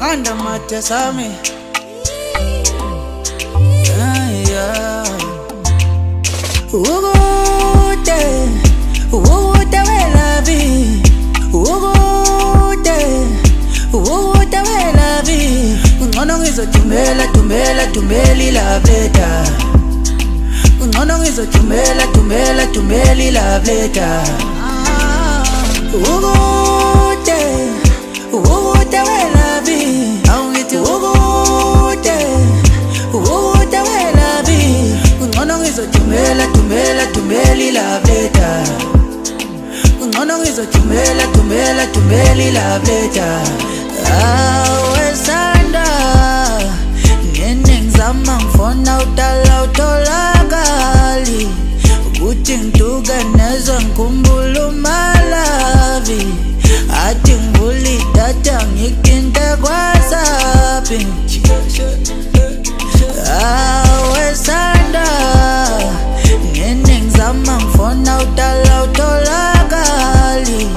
Anda mate sami, Ugote wela vi, Ugote wela vi. Ungono ngizo tumeli la veta. Ungono ngizo tumeli la veta. Ugote wela vi, aungiti Ugote wela vi. Ungono ngizo tumeli la veta. Ungono ngizo tumeli la veta. Wesanda nene ngizama ngifona utolakali ukuthi ngituka nezwe ngikhumbula umalavi athi ngivula idatha ngikinte kwasapi. Wesanda nene ngizama ngifona utolakali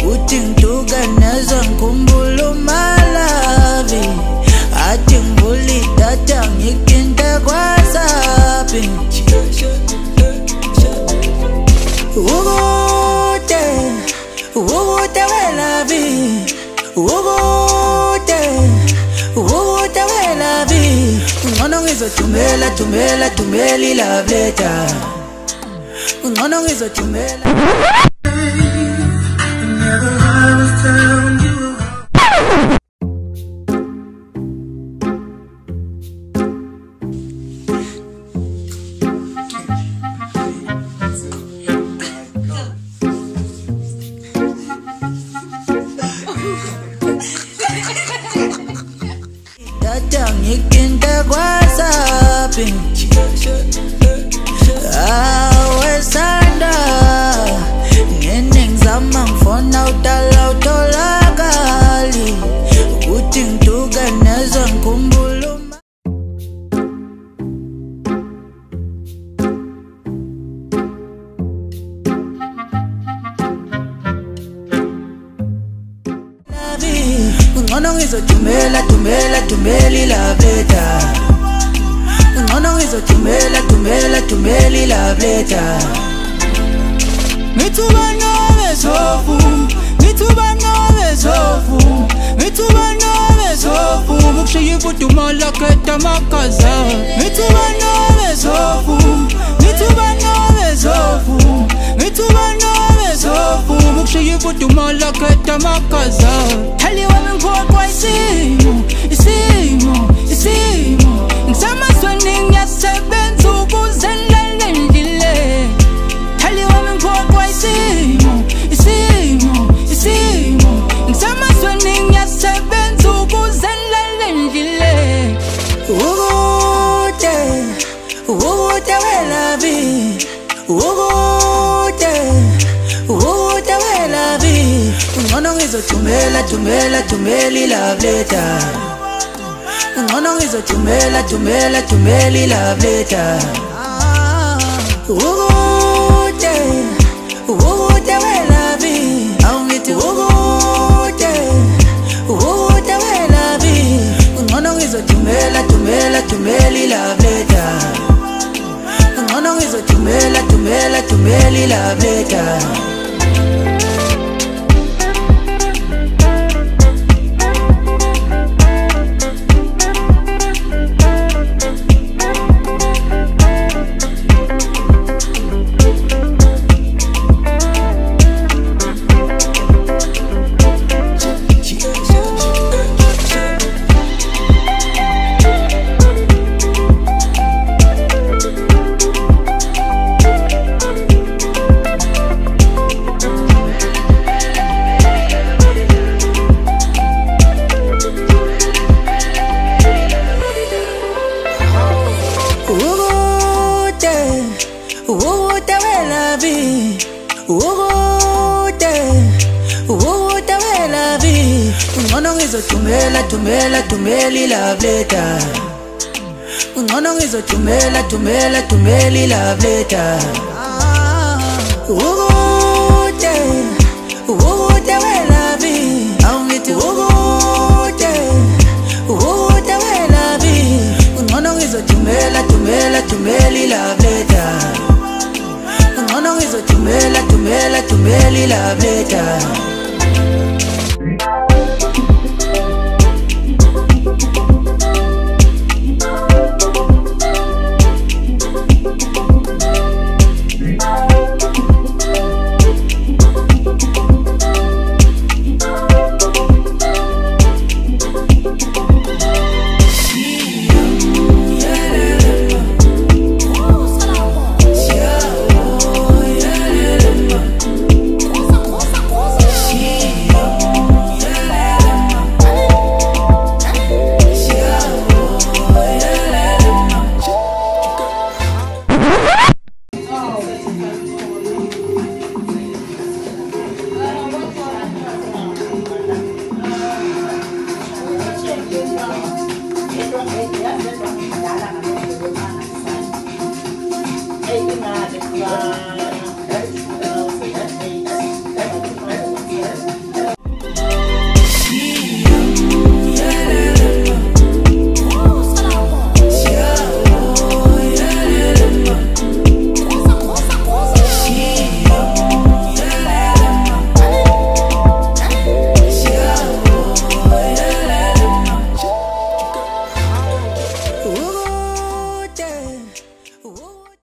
ukuthi ngituka nezwe ngikhumbula umalavi athi ngivula idatha ngikinte kwasapi. Ugote wela vi, Ugote wela vi. Ungono ngizo tumeli la veta. Ungono ngizo tumela. Ngikinte kwasapi. Wesanda nene ngizama ngifona utolakali ukuthi ngituka nezwe ngikhumbula Ungono ngizo tumeli la veta. Ungono ngizo tumeli la veta. Mitubano bezofu Mukshiyi budumala keta makaza. Mitubano bezofu Mukshiyi budumala keta makaza. Hali wami ngokwa isimo ngizama sweni ngiyasebenza ukuze ngilalendile. Hali wami ngokwa isimo ngizama sweni ngiyasebenza ukuze ngilalendile. Ugote wela vi, Ugote wela vi. Ungono ngizo tumeli la veta. Ungono ngizo tumeli la veta. Ugote wela vi, aungiti Ugote wela vi. Ungono ngizo tumeli la veta. Ungono ngizo tumeli la veta. Ugote wela vi, Ugote wela vi. Ungono ngizo tumeli la veta. Ungono ngizothumela thumela love letter. Ukude welabi awungithi ukude welabi. Ungono ngizothumela love letter. Ungono ngizothumela love letter.